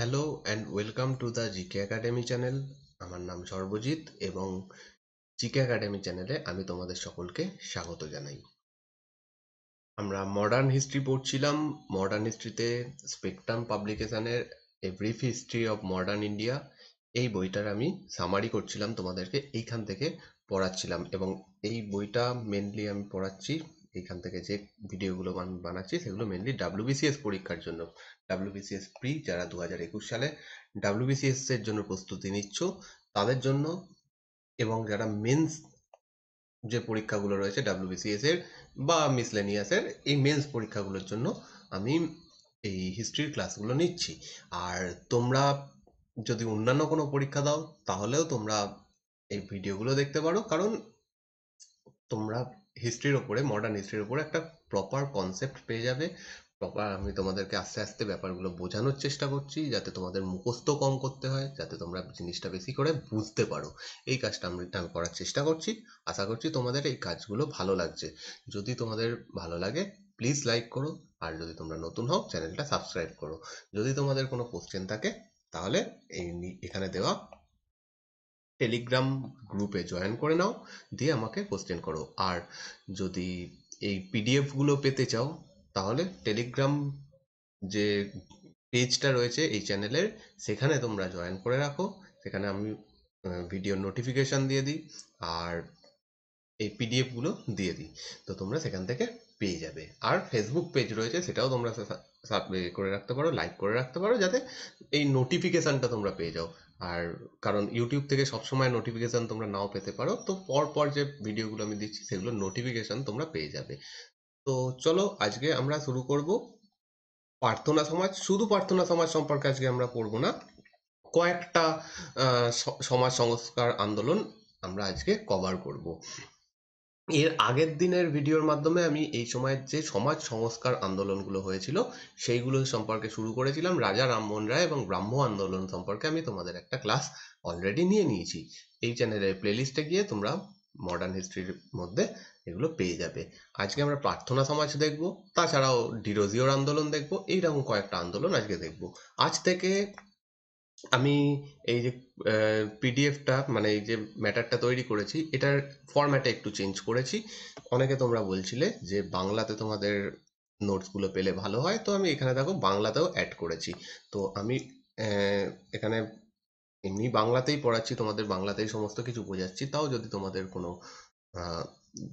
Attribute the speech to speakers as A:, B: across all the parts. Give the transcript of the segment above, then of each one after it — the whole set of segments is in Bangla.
A: Hello and welcome to the GK academy channel. আমার নাম সর্বজিৎ এবং জিকে একাডেমি চ্যানেলে আমি তোমাদের সকলকে স্বাগত জানাই। আমরা মডার্ন হিস্ট্রি পড়ছিলাম। মডার্ন হিস্ট্রিতে স্পেকট্রাম পাবলিকেশনের a brief history of modern India এই বইটার আমি সামারি করছিলাম, তোমাদেরকে এইখান থেকে পড়াচ্ছিলাম এবং এই বইটা মেনলি আমি পড়াচ্ছি এইখান থেকে যে ভিডিওগুলো বানাচ্ছি সেগুলো মেনলি ডাব্লিউবিসিএস পরীক্ষার জন্য। ডাব্লিউবিসিএস প্রি যারা 2021 সালে ডাব্লিউবিসিএস এর জন্য প্রস্তুতি নিচ্ছ তাদের জন্য, এবং যারা মেন্স যে পরীক্ষাগুলো রয়েছে ডাব্লিউবিসিএস এর বা মিসলেনিয়াসের এই মেন্স পরীক্ষাগুলোর জন্য আমি এই হিস্ট্রির ক্লাসগুলো নিচ্ছি। আর তোমরা যদি অন্যান্য কোনো পরীক্ষা দাও তাহলেও তোমরা এই ভিডিওগুলো দেখতে পারো, কারণ তোমরা হিস্ট্রির ওপরে, মডার্ন হিস্ট্রির ওপরে একটা প্রপার কনসেপ্ট পেয়ে যাবে। প্রপার আমি তোমাদেরকে আস্তে আস্তে ব্যাপারগুলো বোঝানোর চেষ্টা করছি যাতে তোমাদের মুখস্থ কম করতে হয়, যাতে তোমরা জিনিসটা বেশি করে বুঝতে পারো। এই কাজটা আমি করার চেষ্টা করছি। আশা করছি তোমাদের এই কাজগুলো ভালো লাগছে। যদি তোমাদের ভালো লাগে প্লিজ লাইক করো, আর যদি তোমরা নতুন হও চ্যানেলটা সাবস্ক্রাইব করো। যদি তোমাদের কোনো কোশ্চেন থাকে তাহলে এখানে দেওয়া টেলিগ্রাম গ্রুপে জয়েন করে নাও, দিয়ে আমাকে কোশ্চেন করো। আর যদি এই পিডিএফগুলো পেতে চাও তাহলে টেলিগ্রাম যে পেজটা রয়েছে এই চ্যানেলের, সেখানে তোমরা জয়েন করে রাখো। সেখানে আমি ভিডিও নোটিফিকেশন দিয়ে দিই আর এই পিডিএফগুলো দিয়ে দিই, তো তোমরা সেখান থেকে পেয়ে যাবে। আর ফেসবুক পেজ রয়েছে, সেটাও তোমরা করে রাখতে পারো, লাইক করে রাখতে পারো, যাতে এই নোটিফিকেশনটা তোমরা পেয়ে যাও। আর কারণ ইউটিউব থেকে সবসময় নোটিফিকেশন তোমরা নাও পেতে পারো, তো পর পর যে ভিডিওগুলো আমি দিচ্ছি সেগুলো নোটিফিকেশন তোমরা পেয়ে যাবে। তো চলো আজকে আমরা শুরু করব প্রার্থনা সমাজ। শুধু প্রার্থনা সমাজ সম্পর্কে আজকে আমরা পড়বো না, কয়েকটা সমাজ সংস্কার আন্দোলন আমরা আজকে কভার করব। এর আগের দিনের ভিডিওর মাধ্যমে আমি এই সময়ের যে সমাজ সংস্কার আন্দোলনগুলো হয়েছিল সেইগুলো সম্পর্কে শুরু করেছিলাম। রাজা রামমোহন রায় এবং ব্রাহ্ম আন্দোলন সম্পর্কে আমি তোমাদের একটা ক্লাস অলরেডি নিয়ে নিয়েছি। এই চ্যানেলের প্লেলিস্টে গিয়ে তোমরা মডার্ন হিস্ট্রির মধ্যে এগুলো পেয়ে যাবে। আজকে আমরা প্রার্থনা সমাজ দেখব, তাছাড়াও ডিরোজিওর আন্দোলন দেখব, এইরকম কয়েকটা আন্দোলন আজকে দেখব। আজ থেকে আমি এই যে পিডিএফটা মানে এই যে ম্যাটারটা তৈরি করেছি এটার ফরম্যাটে একটু চেঞ্জ করেছি। অনেকে তোমরা বলছিলে যে বাংলাতে তোমাদের নোটসগুলো পেলে ভালো হয়, তো আমি এখানে দেখো বাংলাতেও অ্যাড করেছি। তো আমি এখানে এমনি বাংলাতেই পড়াচ্ছি, তোমাদের বাংলাতেই সমস্ত কিছু বোঝাচ্ছি। তাও যদি তোমাদের কোনো আহ,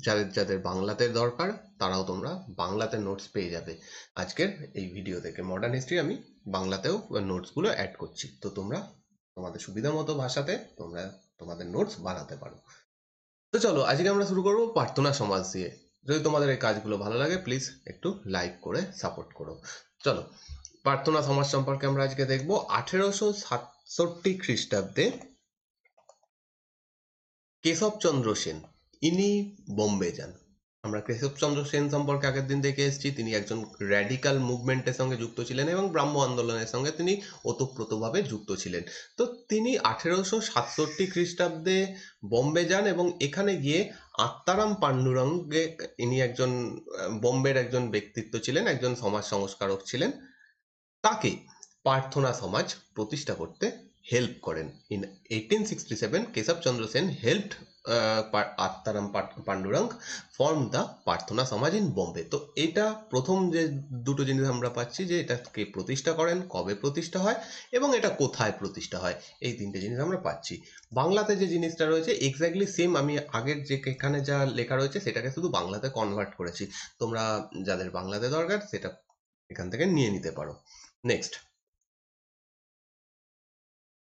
A: যাদের যাদের বাংলাতে দরকার তারাও তোমরা বাংলাতে নোটস পেয়ে যাবে। আজকের এই ভিডিও থেকে মডার্ন হিস্ট্রি আমি বাংলাতেও নোটসগুলো অ্যাড করছি, তো তোমরা তোমাদের সুবিধা মতো ভাষাতে তোমরা তোমাদের নোটস বানাতে পারো। তো চলো আজকে আমরা শুরু করবো প্রার্থনা সমাজ দিয়ে। যদি তোমাদের এই কাজগুলো ভালো লাগে প্লিজ একটু লাইক করে সাপোর্ট করো। চলো প্রার্থনা সমাজ সম্পর্কে আমরা আজকে দেখবো। 1867 খ্রিস্টাব্দে কেশবচন্দ্র সেন ইনি বোম্বে যান। আমরা কেশবচন্দ্র সেন সম্পর্কে আগের দিন দেখে এসেছি, তিনি একজন র্যাডিক্যাল মুভমেন্টের সঙ্গে যুক্ত ছিলেন এবং ব্রাহ্ম আন্দোলনের সঙ্গে তিনি ওতপ্রোতভাবে যুক্ত ছিলেন। তো তিনি 1867 খ্রিস্টাব্দে বোম্বে যান এবং এখানে গিয়ে আত্মারাম পান্ডুরঙ্গে, ইনি একজন বোম্বের একজন ব্যক্তিত্ব ছিলেন, একজন সমাজ সংস্কারক ছিলেন, তাকে প্রার্থনা সমাজ প্রতিষ্ঠা করতে হেল্প করেন। In 1867 Keshab Chandra Sen helped Atmaram Pandurang form the Prarthana Samaj in Bombay. তো এটা প্রথম যে দুটো জিনিস আমরা পাচ্ছি, যে এটা কে প্রতিষ্ঠা করেন, কবে প্রতিষ্ঠা হয় এবং এটা কোথায় প্রতিষ্ঠা হয়, এই তিনটে জিনিস আমরা পাচ্ছি। বাংলাতে যে জিনিসটা রয়েছে এক্স্যাক্টলি সেম, আমি আগের যে এখানে যা লেখা রয়েছে সেটাকে শুধু বাংলাতে কনভার্ট করেছি। তোমরা যাদের বাংলাতে দরকার সেটা এখান থেকে নিয়ে নিতে পারো। নেক্সট,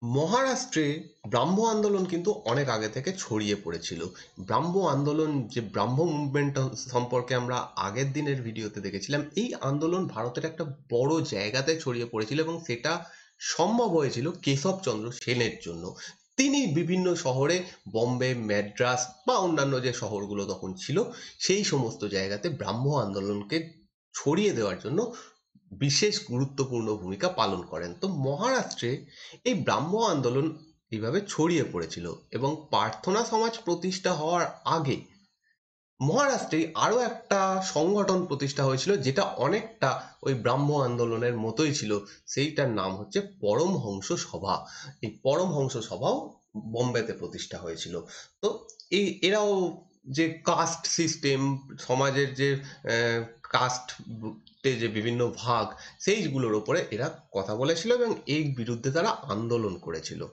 A: মহারাষ্ট্রে ব্রাহ্ম আন্দোলন কিন্তু অনেক আগে থেকে ছড়িয়ে পড়েছিল। ব্রাহ্ম আন্দোলন, যে ব্রাহ্ম মুভমেন্ট সম্পর্কে আমরা আগের দিনের ভিডিওতে দেখেছিলাম, এই আন্দোলন ভারতের একটা বড় জায়গাতে ছড়িয়ে পড়েছিল এবং সেটা সম্ভব হয়েছিল কেশবচন্দ্র সেনের জন্য। তিনি বিভিন্ন শহরে, বোম্বে, ম্যাড্রাস বা অন্যান্য যে শহরগুলো তখন ছিল সেই সমস্ত জায়গাতে ব্রাহ্ম আন্দোলনকে ছড়িয়ে দেওয়ার জন্য বিশেষ গুরুত্বপূর্ণ ভূমিকা পালন করেন। তো মহারাষ্ট্রে এই ব্রাহ্ম আন্দোলন এইভাবে ছড়িয়ে পড়েছিল এবং প্রার্থনা সমাজ প্রতিষ্ঠা হওয়ার আগে মহারাষ্ট্রে আরো একটা সংগঠন প্রতিষ্ঠা হয়েছিল যেটা অনেকটা ওই ব্রাহ্ম আন্দোলনের মতোই ছিল, সেইটার নাম হচ্ছে পরমহংস সভা। এই পরমহংস সভাও বোম্বেতে প্রতিষ্ঠা হয়েছিল। তো এরাও যে কাস্ট সিস্টেম, সমাজের যে কাস্ট যে বিভিন্ন ভাগ, সেইগুলোর ওপরে এরা কথা বলেছিল এবং এই বিরুদ্ধে তারা আন্দোলন করেছিল।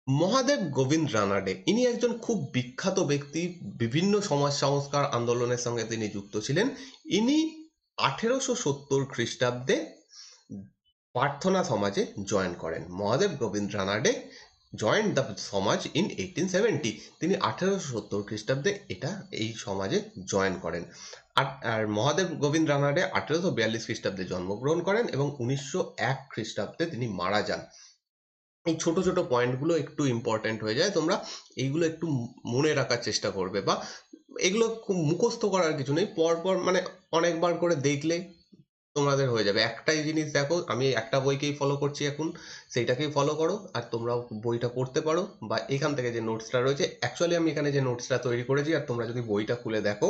A: মহাদেব গোবিন্দ রানাডে ইনি একজন খুব বিখ্যাত ব্যক্তি, বিভিন্ন সমাজ সংস্কার আন্দোলনের সঙ্গে তিনি যুক্ত ছিলেন। ইনি 1870 খ্রিস্টাব্দে প্রার্থনা সমাজে জয়েন করেন। মহাদেব গোবিন্দ রানাডে জয়েন্ট দ্য সমাজ ইন 1870। তিনি 1870 খ্রিস্টাব্দে এই সমাজে জয়েন করেন। আর মহাদেব গোবিন্দ রানাডে 1842 খ্রিস্টাব্দে জন্মগ্রহণ করেন এবং 1901 খ্রিস্টাব্দে তিনি মারা যান। এই ছোট ছোট পয়েন্টগুলো একটু ইম্পর্টেন্ট হয়ে যায়, তোমরা এইগুলো একটু মনে রাখার চেষ্টা করবে, বা এগুলো খুব মুখস্থ করার কিছু নেই, পরপর মানে অনেকবার করে দেখলে তোমাদের হয়ে যাবে। একটাই জিনিস দেখো, আমি একটা বইকেই ফলো করছি এখন, সেইটাকেই ফলো করো আর তোমরা বইটা পড়তে পারো, বা এখান থেকে যে নোটসটা রয়েছে, অ্যাকচুয়ালি আমি এখানে যে নোটসটা তৈরি করেছি আর তোমরা যদি বইটা খুলে দেখো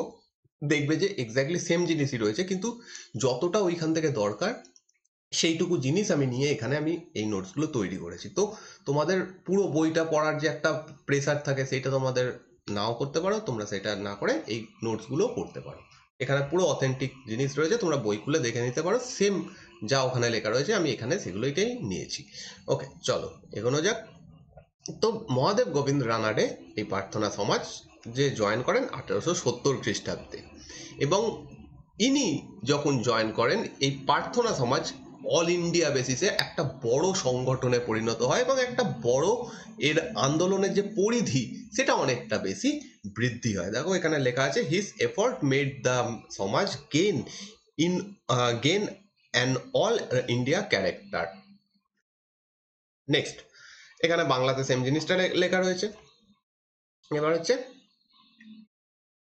A: দেখবে যে এক্স্যাক্টলি সেম জিনিসই রয়েছে, কিন্তু যতটা ওইখান থেকে দরকার সেইটুকু জিনিস আমি নিয়ে এখানে আমি এই নোটসগুলো তৈরি করেছি। তো তোমাদের পুরো বইটা পড়ার যে একটা প্রেসার থাকে সেইটা তোমাদের নাও করতে পারো, তোমরা সেটা না করে এই নোটসগুলো পড়তে পারো। এখানে পুরো অথেন্টিক জিনিস রয়েছে, তোমরা বই খুলে দেখে নিতে পারো, সেম যা ওখানে লেখা রয়েছে আমি এখানে সেগুলোইটাই নিয়েছি। ওকে, চলো এগোনো যাক। তো মহাদেব গোবিন্দ রানাডে এই প্রার্থনা সমাজ যে জয়েন করেন 1870 খ্রিস্টাব্দে, এবং ইনি যখন জয়েন করেন এই প্রার্থনা সমাজ অল ইন্ডিয়া বেসিসে একটা বড় সংগঠনে পরিণত হয় এবং একটা বড় এর আন্দোলনের যে পরিধি সেটা অনেকটা বেশি বৃদ্ধি হয়। দেখো এখানে লেখা আছে হিজ এফর্ট মেড দ্য সমাজ gain an all India character. Next, এখানে বাংলাতে সেম জিনিসটা লেখা রয়েছে। এবার হচ্ছে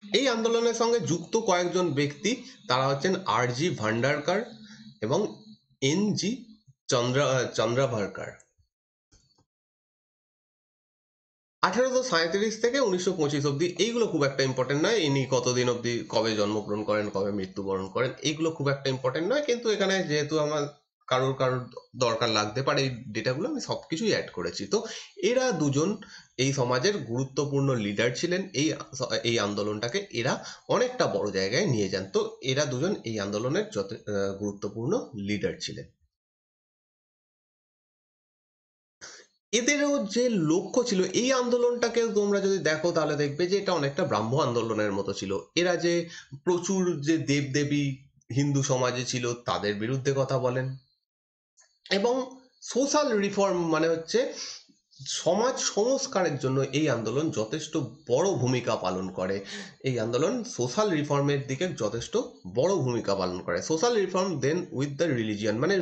A: এই আন্দোলনের সঙ্গে যুক্ত কয়েকজন ব্যক্তি, তারা হচ্ছেন আর.জি. ভান্ডারকার এবং এন.জি. চন্দ্রাভারকার। 1837 থেকে 1925 অব্দি, এইগুলো খুব একটা ইম্পর্টেন্ট নয়, ইনি কতদিন অব্দি কবে জন্মগ্রহণ করেন কবে মৃত্যুবরণ করেন এইগুলো খুব একটা ইম্পর্টেন্ট নয়, কিন্তু এখানে যেহেতু আমার কারোর কারোর দরকার লাগতে পারে এই ডেটাগুলো, আমি সবকিছুই অ্যাড করেছি। তো এরা দুজন এই সমাজের গুরুত্বপূর্ণ লিডার ছিলেন। এই আন্দোলনটাকে এরা অনেকটা বড় জায়গায় নিয়ে যান। তো এরা দুজন এই আন্দোলনের গুরুত্বপূর্ণ লিডার ছিলেন। এদেরও যে লক্ষ্য ছিল, এই আন্দোলনটাকে তোমরা যদি দেখো তাহলে দেখবে যে এটা অনেকটা ব্রাহ্ম আন্দোলনের মতো ছিল। এরা যে প্রচুর যে দেবদেবী হিন্দু সমাজে ছিল তাদের বিরুদ্ধে কথা বলেন, এবং সোশ্যাল রিফর্ম মানে হচ্ছে সমাজ সংস্কারের জন্য এই আন্দোলন যথেষ্ট বড় ভূমিকা পালন করে। এই আন্দোলন সোশ্যাল রিফর্মের দিকে যথেষ্ট বড় ভূমিকা পালন করে। Social reform then with the religion, মানে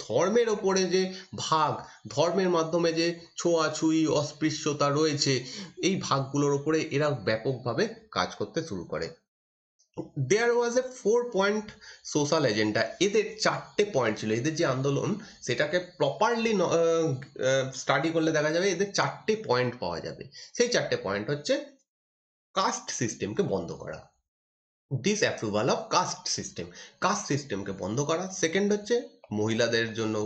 A: ধর্মের ওপরে যে ভাগ, ধর্মের মাধ্যমে যে ছোঁয়াছুঁয়ি অস্পৃশ্যতা রয়েছে, এই ভাগগুলোর ওপরে এরা ব্যাপকভাবে কাজ করতে শুরু করে। দেয়ার ওয়াজ এ 4 পয়েন্ট সোশ্যাল এজেন্ডা। এদের 4টে পয়েন্ট ছিল। এদের যে আন্দোলন সেটাকে প্রপারলি স্টাডি করলে দেখা যাবে এদের 4টে পয়েন্ট পাওয়া যাবে। সেই 4টে পয়েন্ট হচ্ছে কাস্ট সিস্টেমকে বন্ধ করা, disapproval of caste system, caste সিস্টেমকে বন্ধ করা। সেকেন্ড হচ্ছে মহিলাদের জন্য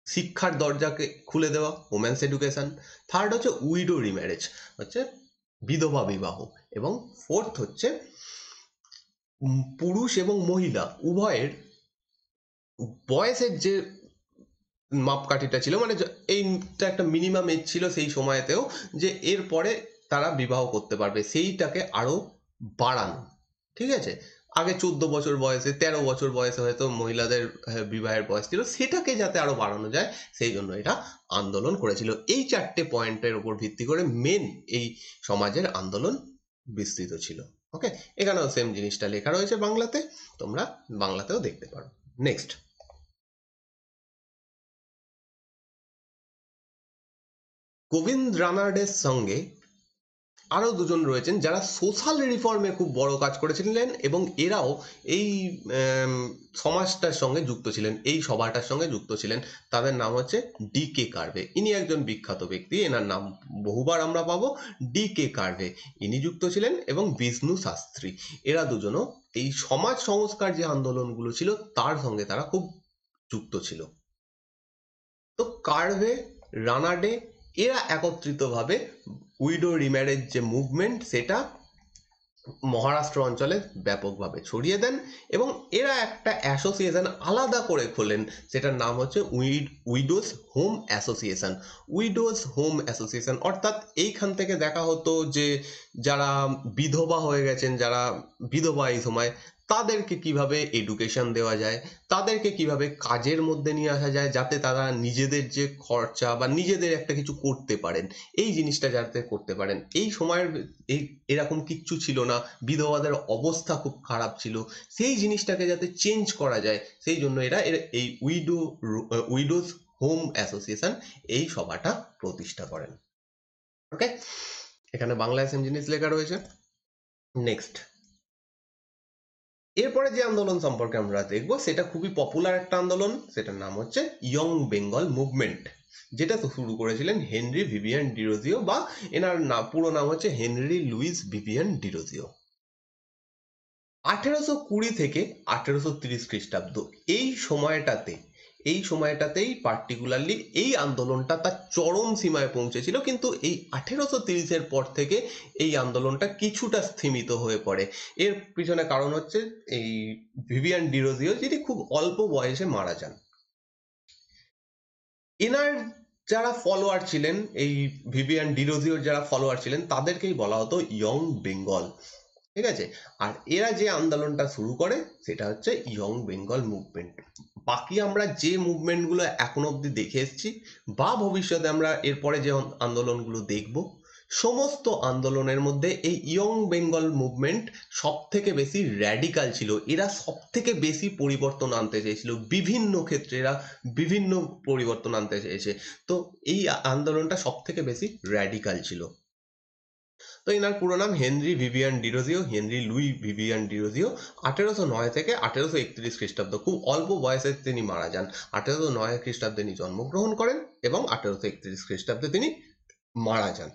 A: শিক্ষার দরজাকে খুলে দেওয়া, ওমেন্স এডুকেশন। থার্ড হচ্ছে উইডো রিম্যারেজ, হচ্ছে বিধবা বিবাহ। এবং ফোর্থ হচ্ছে পুরুষ এবং মহিলা উভয়ের বয়সের যে মাপকাঠিটা ছিল, মানে এইটা একটা মিনিমাম এজ ছিল সেই সময়তেও, যে এরপরে তারা বিবাহ করতে পারবে সেইটাকে আরো বাড়ানো। ঠিক আছে, আগে 14 বছর বয়সে 13 বছর বয়সে হয়তো মহিলাদের বিবাহের বয়স ছিল, সেটাকে যাতে আরো বাড়ানো যায় সেই জন্য এটা আন্দোলন করেছিল। এই 4টে পয়েন্টের উপর ভিত্তি করে মেন এই সমাজের আন্দোলন বিস্তৃত ছিল। ওকে, এখানেও সেম জিনিসটা লেখা রয়েছে বাংলাতে, তোমরা বাংলাতেও দেখতে পারো। নেক্সট, গোবিন্দ রানাডের সঙ্গে আরো দুজন রয়েছেন যারা সোশ্যাল রিফর্মে খুব বড় কাজ করেছিলেন এবং এরাও এই সমাজটার সঙ্গে যুক্ত ছিলেন, এই সভাটার সঙ্গে যুক্ত ছিলেন। তাদের নাম হচ্ছে ডি.কে. কার্ভে। ইনি একজন বিখ্যাত ব্যক্তি, এনার নাম বহুবার আমরা পাবো। ডি.কে. কার্ভে ইনি যুক্ত ছিলেন এবং বিষ্ণু শাস্ত্রী, এরা দুজনও এই সমাজ সংস্কার যে আন্দোলনগুলো ছিল তার সঙ্গে তারা খুব যুক্ত ছিল। তো কার্ভে, রানাডে এরা একত্রিতভাবে উইডো রিম্যারেজ যে মুভমেন্ট সেটা মহারাষ্ট্র অঞ্চলে ব্যাপকভাবে ছড়িয়ে দেন এবং এরা একটা অ্যাসোসিয়েশন আলাদা করে খোলেন, সেটার নাম হচ্ছে widows home association. Widows home association অর্থাৎ এইখান থেকে দেখা হতো যে যারা বিধবা হয়ে গেছেন, যারা বিধবা এই সময়, তাদেরকে কিভাবে এডুকেশন দেওয়া যায়, তাদেরকে কিভাবে কাজের মধ্যে নিয়ে আসা যায় যাতে তারা নিজেদের যে খরচা বা নিজেদের একটা কিছু করতে পারেন, এই জিনিসটা যাতে করতে পারেন। এই সময়ের এই এরকম কিচ্ছু ছিল না, বিধবাদের অবস্থা খুব খারাপ ছিল, সেই জিনিসটাকে যাতে চেঞ্জ করা যায় সেই জন্য এরা এই উইডোজ হোম অ্যাসোসিয়েশন এই সভাটা প্রতিষ্ঠা করেন। ওকে, এখানে বাংলায় সেম জিনিস লেখা রয়েছে। নেক্সট, এরপরে যে আন্দোলন সম্পর্কে আমরা দেখব সেটা খুবই পপুলার একটা আন্দোলন, সেটার নাম হচ্ছে ইয়ং বেঙ্গল মুভমেন্ট, যেটা তো শুরু করেছিলেন হেনরি ভিভিয়ান ডিরোজিও, বা এনার পুরো নাম হচ্ছে হেনরি লুইস ভিভিয়ান ডিরোজিও। 1820 থেকে 1830 খ্রিস্টাব্দ এই সময়টাতেই পার্টিকুলারলি এই আন্দোলনটা তার চরম সীমায় পৌঁছেছিল, কিন্তু এই 1830-এর পর থেকে এই আন্দোলনটা কিছুটা স্থিমিত হয়ে পড়ে। এর পিছনে কারণ হচ্ছে এই ভিভিয়ান ডিরোজিও, যিনি খুব অল্প বয়সে মারা যান। এনার যারা ফলোয়ার ছিলেন, এই ভিভিয়ান ডিরোজিওর যারা ফলোয়ার ছিলেন তাদেরকেই বলা হতো ইয়ং বেঙ্গল, ঠিক আছে। আর এরা যে আন্দোলনটা শুরু করে সেটা হচ্ছে ইয়ং বেঙ্গল মুভমেন্ট। বাকি আমরা যে মুভমেন্টগুলো এখন অবধি দেখে এসেছি বা ভবিষ্যতে আমরা এরপরে যে আন্দোলনগুলো দেখব, সমস্ত আন্দোলনের মধ্যে এই ইয়ং বেঙ্গল মুভমেন্ট সব থেকে বেশি র্যাডিক্যাল ছিল। এরা সব থেকে বেশি পরিবর্তন আনতে চেয়েছিল, বিভিন্ন ক্ষেত্রে এরা বিভিন্ন পরিবর্তন আনতে চেয়েছে। তো এই আন্দোলনটা সব থেকে বেশি র্যাডিক্যাল ছিল। তো এনার পুরো নাম Henry Vivian Derozio, Henry Louis Vivian Derozio. 1809 থেকে 1831 খ্রিস্টাব্দ, খুব অল্প বয়সে তিনি মারা যান। 1809 খ্রিস্টাব্দে তিনি জন্মগ্রহণ করেন এবং 1831 খ্রিস্টাব্দে তিনি মারা যান।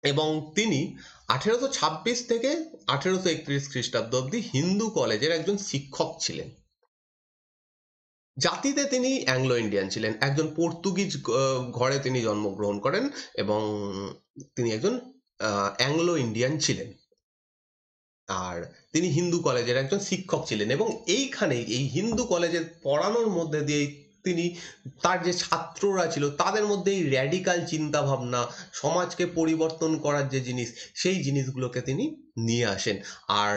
A: এবং তিনি 1826 থেকে 1831 খ্রিস্টাব্দ অব্দি হিন্দু কলেজের একজন শিক্ষক ছিলেন। জাতিতে তিনি অ্যাংলো ইন্ডিয়ান ছিলেন, একজন পর্তুগিজ ঘরে তিনি জন্মগ্রহণ করেন এবং তিনি একজন অ্যাংলো ইন্ডিয়ান ছিলেন। আর তিনি হিন্দু কলেজের একজন শিক্ষক ছিলেন এবং এইখানে এই হিন্দু কলেজের পড়ানোর মধ্যে দিয়ে তিনি তার যে ছাত্ররা ছিল তাদের মধ্যে এই র্যাডিক্যাল চিন্তা ভাবনা, সমাজকে পরিবর্তন করার যে জিনিস, সেই জিনিসগুলোকে তিনি নিয়ে আসেন। আর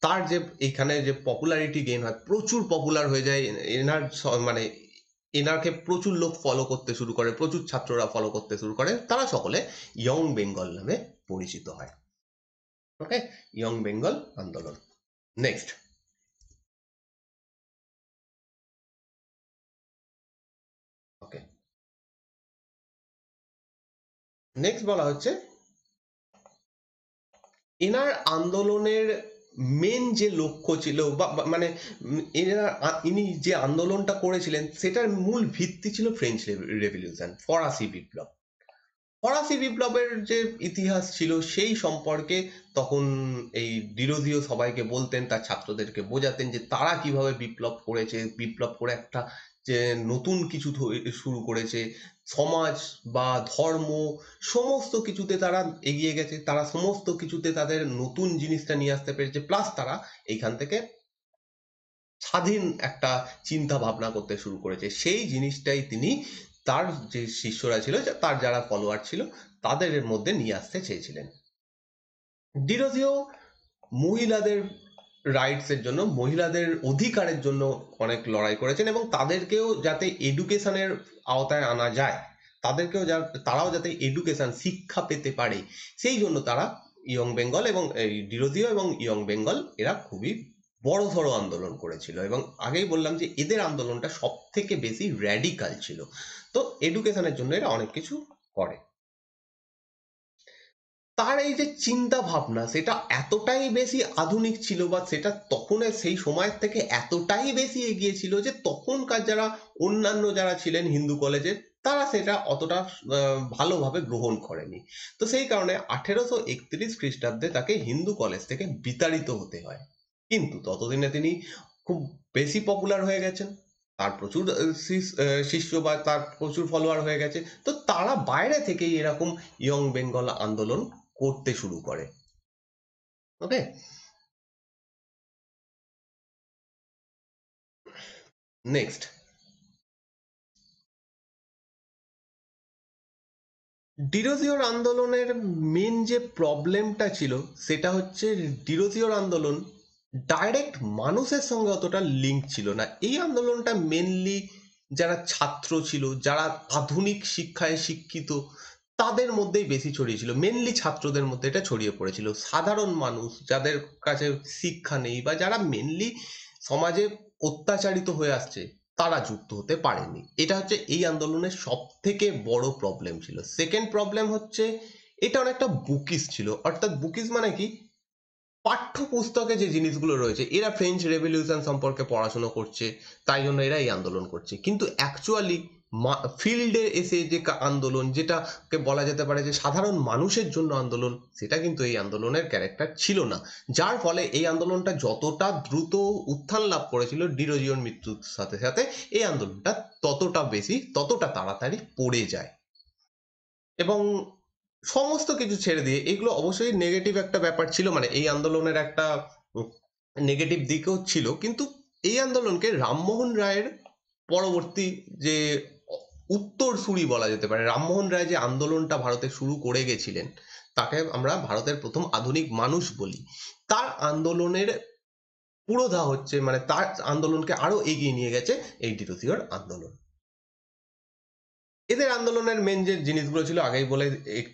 A: তার যে এখানে যে পপুলারিটি গেইন হয়, প্রচুর পপুলার হয়ে যায় এনার মানে এনাকে প্রচুর লোক ফলো করতে শুরু করে, প্রচুর ছাত্ররা ফলো করতে শুরু করে, তারা সকলে ইয়ং বেঙ্গল নামে পরিচিত হয়। ওকে, ইয়ং বেঙ্গল আন্দোলন। নেক্সট, ওকে, নেক্সট বলা হচ্ছে এনার আন্দোলনের মেন যে লক্ষ্য ছিল বা মানে ইনি যে আন্দোলনটা করেছিলেন সেটার মূল ভিত্তি ছিল ফ্রেঞ্চ রেভলিউশন, ফরাসি বিপ্লব। ফরাসি বিপ্লবের যে ইতিহাস ছিল সেই সম্পর্কে তখন এই ডিরোজিও সবাইকে বলতেন, তার ছাত্রদেরকে বোঝাতেন যে তারা কিভাবে বিপ্লব করেছে, বিপ্লব করে একটা যে নতুন কিছু শুরু করেছে, সমাজ বা ধর্ম সমস্ত কিছুতে তারা এগিয়ে গেছে, তারা সমস্ত কিছুতে তাদের নতুন জিনিসটা নিয়ে আসতে পেরেছে, প্লাস তারা এইখান থেকে স্বাধীন একটা চিন্তা ভাবনা করতে শুরু করেছে। সেই জিনিসটাই তিনি তার যে শিষ্যরা ছিল, তার যারা ফলোয়ার ছিল তাদের মধ্যে নিয়ে আসতে চেয়েছিলেন। ডিরোজিও মহিলাদের রাইটস এর জন্য, মহিলাদের অধিকারের জন্য অনেক লড়াই করেছেন এবং তাদেরকেও যাতে এডুকেশনের আওতায় আনা যায়, তারাও যাতে এডুকেশন শিক্ষা পেতে পারে, সেই জন্য তারা ইয়ং বেঙ্গল এবং এই ডিরোজিও এবং ইয়ং বেঙ্গল এরা খুবই বড়সড় আন্দোলন করেছিল এবং আগেই বললাম যে এদের আন্দোলনটা সব থেকে বেশি র্যাডিক্যাল ছিল। তো এডুকেশনের জন্য এরা অনেক কিছু করে। তার এই যে চিন্তা ভাবনা সেটা এতটাই বেশি আধুনিক ছিল, বা সেটা তখন সেই সময়ের থেকে এতটাই বেশি এগিয়ে ছিল যে তখনকার যারা অন্যান্য যারা ছিলেন হিন্দু কলেজের, তারা সেটা অতটা ভালোভাবে গ্রহণ করেনি। তো সেই কারণে 1831 খ্রিস্টাব্দে তাকে হিন্দু কলেজ থেকে বিতাড়িত হতে হয়। কিন্তু ততদিনে তিনি খুব বেশি পপুলার হয়ে গেছেন, তার প্রচুর শিষ্য বা তার প্রচুর ফলোয়ার হয়ে গেছে। তো তারা বাইরে থেকেই এরকম ইয়ং বেঙ্গল আন্দোলন করতে শুরু করে। ওকে, নেক্সট, ডিরোজিওর আন্দোলনের মেন যে প্রবলেমটা ছিল সেটা হচ্ছে ডিরোজিওর আন্দোলন ডাইরেক্ট মানুষের সঙ্গে অতটা লিঙ্ক ছিল না। এই আন্দোলনটা মেনলি যারা ছাত্র ছিল, যারা আধুনিক শিক্ষায় শিক্ষিত, তাদের মধ্যেই বেশি ছড়িয়েছিল। মেনলি ছাত্রদের মধ্যে এটা ছড়িয়ে পড়েছিল। সাধারণ মানুষ যাদের কাছে শিক্ষা নেই বা যারা মেনলি সমাজে অত্যাচারিত হয়ে আসছে, তারা যুক্ত হতে পারেনি। এটা হচ্ছে এই আন্দোলনের সব থেকে বড় প্রবলেম ছিল। সেকেন্ড প্রবলেম হচ্ছে এটা অনেকটা বুকিস ছিল। অর্থাৎ বুকিস মানে কি, পাঠ্যপুস্তকে যে জিনিসগুলো রয়েছে, এরা ফ্রেঞ্চ রেভলিউশন সম্পর্কে পড়াশোনা করছে, তাই জন্য এরা এই আন্দোলন করছে। কিন্তু অ্যাকচুয়ালি ফিল্ডে এসে যে আন্দোলন, যেটাকে বলা যেতে পারে যে সাধারণ মানুষের জন্য আন্দোলন, সেটা কিন্তু এই আন্দোলনের ক্যারেক্টার ছিল না। যার ফলে এই আন্দোলনটা যতটা দ্রুত উত্থান লাভ করেছিল ডিরোজিওর মৃত্যুর সাথে সাথে, এই আন্দোলনটা ততটা তাড়াতাড়ি পড়ে যায়। এবং সমস্ত কিছু ছেড়ে দিয়ে, এগুলো অবশ্যই নেগেটিভ একটা ব্যাপার ছিল, মানে এই আন্দোলনের একটা নেগেটিভ দিকও ছিল, কিন্তু এই আন্দোলনকে রামমোহন রায়ের পরবর্তী যে উত্তরসূরি বলা যেতে পারে, রামমোহন রায় যে আন্দোলনটা ভারতে শুরু করে গেছিলেন, তাকে আমরা ভারতের প্রথম আধুনিক মানুষ বলি। তার আন্দোলনের পুরোধা হচ্ছে, মানে তার আন্দোলনকে আরো এগিয়ে নিয়ে গেছে এই ডিরোজিওর আন্দোলন। এদের আন্দোলনের মেন যে জিনিসগুলো ছিল আগেই বলে,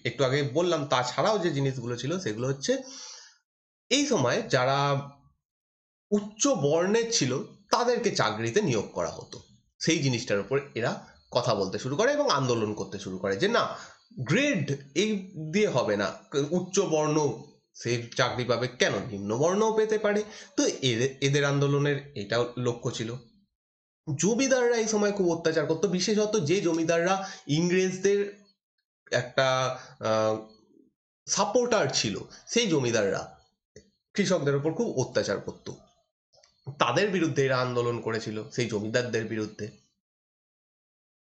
A: একটু আগে বললাম, তাছাড়াও যে জিনিসগুলো ছিল সেগুলো হচ্ছে এই সময় যারা উচ্চ বর্ণের ছিল তাদেরকে চাকরিতে নিয়োগ করা হতো। সেই জিনিসটার উপর এরা কথা বলতে শুরু করে এবং আন্দোলন করতে শুরু করে যে না, গ্রেড এই দিয়ে হবে না, উচ্চ বর্ণ সে চাকরি পাবে কেন, নিম্ন বর্ণও পেতে পারে। তো এদের এদের আন্দোলনের এটাও লক্ষ্য ছিল। জমিদাররা এই সময় খুব অত্যাচার করতো, বিশেষত যে জমিদাররা ইংরেজদের একটা সাপোর্টার ছিল, সেই জমিদাররা কৃষকদের উপর খুব অত্যাচার করত। তাদের বিরুদ্ধে এরা আন্দোলন করেছিল, সেই জমিদারদের বিরুদ্ধে।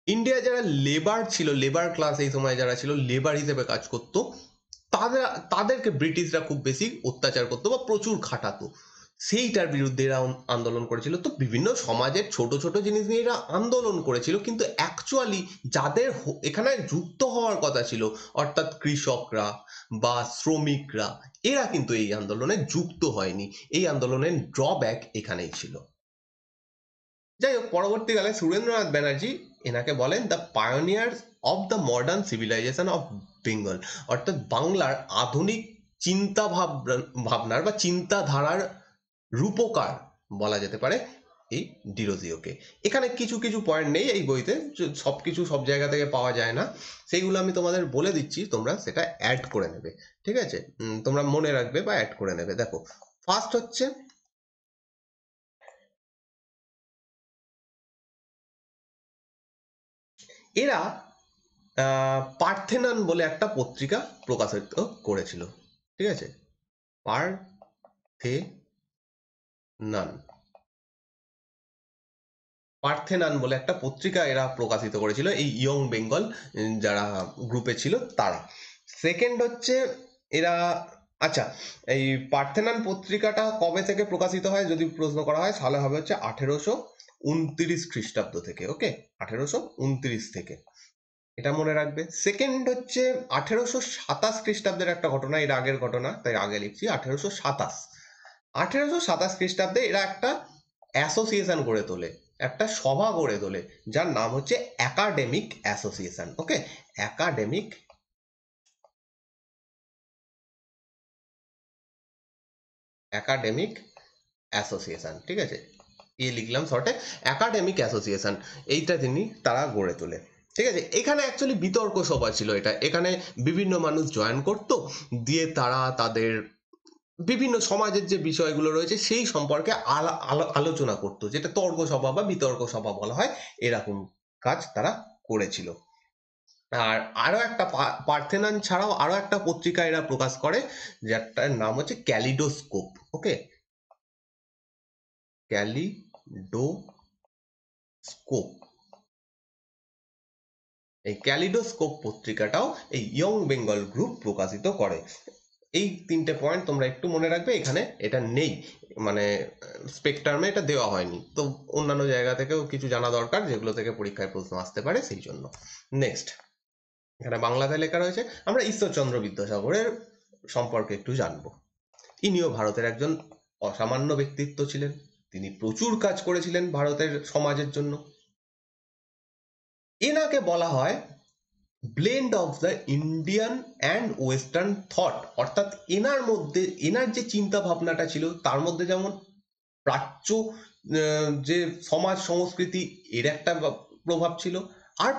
A: ইন্ডিয়া যারা লেবার ছিল, লেবার ক্লাস এই সময় যারা ছিল, লেবার হিসেবে কাজ করত, তাদেরকে ব্রিটিশরা খুব বেশি অত্যাচার করতো বা প্রচুর খাটাতো, সেইটার বিরুদ্ধে এরা আন্দোলন করেছিল। তো বিভিন্ন সমাজের ছোট ছোট জিনিস নিয়ে এরা আন্দোলন করেছিল, কিন্তু অ্যাকচুয়ালি যাদের এখানে যুক্ত হওয়ার কথা ছিল, অর্থাৎ কৃষকরা বা শ্রমিকরা, এরা কিন্তু এই আন্দোলনে যুক্ত হয়নি। এই আন্দোলনের ড্রব্যাক এখানেই ছিল। যাই হোক, পরবর্তীকালে সুরেন্দ্রনাথ ব্যানার্জি এনাকে বলেন the pioneers of the modern civilization of Bengal, অর্থাৎ বাংলার আধুনিক চিন্তা ভাবনার বা চিন্তাধারার রূপকার বলা যেতে পারে এই ডিরোজিওকে। এখানে কিছু কিছু পয়েন্ট নেই এই বইতে, সবকিছু সব জায়গা থেকে পাওয়া যায় না, সেইগুলো আমি তোমাদের বলে দিচ্ছি, তোমরা সেটা অ্যাড করে নেবে। ঠিক আছে, তোমরা মনে রাখবে বা অ্যাড করে নেবে। দেখো, ফার্স্ট হচ্ছে এরা পার্থেনান বলে একটা পত্রিকা প্রকাশিত করেছিল। ঠিক আছে, পার্থেনান পার্থেনান বলে একটা পত্রিকা এরা প্রকাশিত করেছিল, এই ইয়ং বেঙ্গল যারা গ্রুপে ছিল তারা। সেকেন্ড হচ্ছে এরা, আচ্ছা, এই পার্থেনান পত্রিকাটা কবে থেকে প্রকাশিত হয় যদি প্রশ্ন করা হয়, তাহলে হবে হচ্ছে 1829 খ্রিস্টাব্দ থেকে। ওকে, 1829 থেকে, এটা মনে রাখবে। সেকেন্ড হচ্ছে 1827 খ্রিস্টাব্দের একটা ঘটনা, এর আগের ঘটনা তাই আগে লিখছি 1827। 1827 খ্রিস্টাব্দে এরা একটা অ্যাসোসিয়েশন গড়ে তোলে, একটা সভা গড়ে তোলে, যার নাম হচ্ছে একাডেমিক অ্যাসোসিয়েশন। ওকে, একাডেমিক একাডেমিক অ্যাসোসিয়েশন, ঠিক আছে, লিখলাম শর্টে একাডেমিক অ্যাসোসিয়েশন, এইটা তারা গড়ে তোলে। ঠিক আছে, এখানে অ্যাকচুয়ালি বিতর্ক সভা ছিল এটা, এখানে বিভিন্ন মানুষ জয়েন করতো, দিয়ে তারা তাদের বিভিন্ন সমাজের যে বিষয়গুলো রয়েছে সেই সম্পর্কে আলোচনা করতো, যেটা তর্ক সভা বা বিতর্ক সভা বলা হয়, এরকম কাজ তারা করেছিল। আর আরো একটা পার্থেনন ছাড়াও আরো একটা পত্রিকা এরা প্রকাশ করে, যারটার নাম হচ্ছে ক্যালিডোস্কোপ। ওকে, ক্যালিডোস্কোপ, এই ক্যালিডোস্কোপ পত্রিকাটাও এই ইয়ং বেঙ্গল গ্রুপ প্রকাশিত করে। এই তিনটে পয়েন্ট তোমরা একটু মনে রাখবে, এখানে এটা নেই, মানে স্পেকট্রামে এটা দেওয়া হয়নি, তো অন্যান্য জায়গা থেকেও কিছু জানা দরকার, যেগুলো থেকে পরীক্ষায় প্রশ্ন আসতে পারে, সেই জন্য। নেক্সট, এখানে বাংলাতে লেখা রয়েছে, আমরা ঈশ্বরচন্দ্র বিদ্যাসাগরের সম্পর্কে একটু জানবো। ইনিও ভারতের একজন অসামান্য ব্যক্তিত্ব ছিলেন, তিনি প্রচুর কাজ করেছিলেন ভারতের সমাজের জন্য। এনাকে বলা হয় blend of the Indian and western thought, অর্থাৎ এনার মধ্যে, এনার যে চিন্তা ভাবনাটা ছিল তার মধ্যে যেমন প্রাচ্য যে সমাজ সংস্কৃতি এর একটা প্রভাব ছিল, আর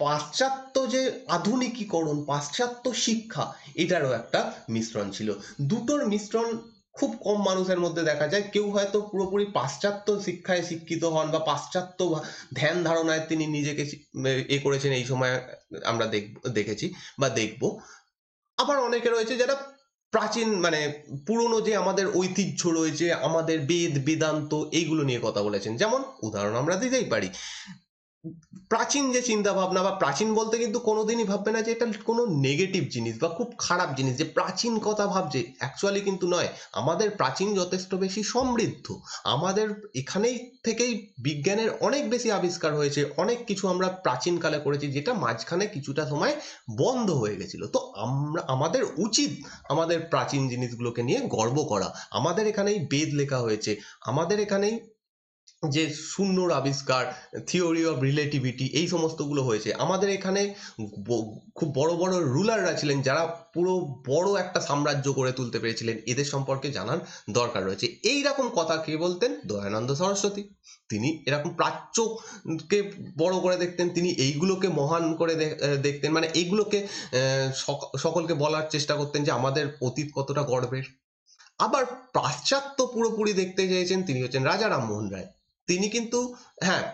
A: পাশ্চাত্য যে আধুনিকীকরণ, পাশ্চাত্য শিক্ষা, এটারও একটা মিশ্রণ ছিল। দুটোর মিশ্রণ খুব কম মানুষের মধ্যে দেখা যায়। কেউ হয়তো পুরোপুরি পাশ্চাত্য শিক্ষায় শিক্ষিত হন বা পাশ্চাত্য ধ্যান ধারণায় তিনি নিজেকে এ করেছেন, এই সময় আমরা দেখেছি বা দেখব। আবার অনেকে রয়েছে যারা প্রাচীন, মানে পুরনো যে আমাদের ঐতিহ্য রয়েছে, আমাদের বেদ বেদান্ত, এইগুলো নিয়ে কথা বলেছেন। যেমন উদাহরণ আমরা দিতেই পারি, প্রাচীন যে চিন্তা ভাবনা, বা প্রাচীন বলতে কিন্তু কোনোদিনই ভাববে না যে এটা কোনো নেগেটিভ জিনিস বা খুব খারাপ জিনিস, যে প্রাচীন কথা ভাবছে, অ্যাকচুয়ালি কিন্তু নয়। আমাদের প্রাচীন যথেষ্ট বেশি সমৃদ্ধ, আমাদের এখানেই থেকেই বিজ্ঞানের অনেক বেশি আবিষ্কার হয়েছে, অনেক কিছু আমরা প্রাচীনকালে করেছি, যেটা মাঝখানে কিছুটা সময় বন্ধ হয়ে গেছিল। তো আমাদের উচিত আমাদের প্রাচীন জিনিসগুলোকে নিয়ে গর্ব করা। আমাদের এখানেই বেদ লেখা হয়েছে, আমাদের এখানেই যে শূন্যর আবিষ্কার, থিওরি অফ রিলেটিভিটি, এই সমস্তগুলো হয়েছে আমাদের এখানে। খুব বড় বড় রুলাররা ছিলেন যারা পুরো বড় একটা সাম্রাজ্য করে তুলতে পেরেছিলেন, এদের সম্পর্কে জানার দরকার রয়েছে। এই রকম কথা কে বলতেন? দয়ানন্দ সরস্বতী। তিনি এরকম প্রাচ্যকে বড় করে দেখতেন, তিনি এইগুলোকে মহান করে দেখতেন, মানে এইগুলোকে সকলকে বলার চেষ্টা করতেন যে আমাদের অতীত কতটা গর্বের। আবার পাশ্চাত্য পুরোপুরি দেখতে চেয়েছেন, তিনি হচ্ছেন রাজা রামমোহন রায়। তিনি কিন্তু, হ্যাঁ,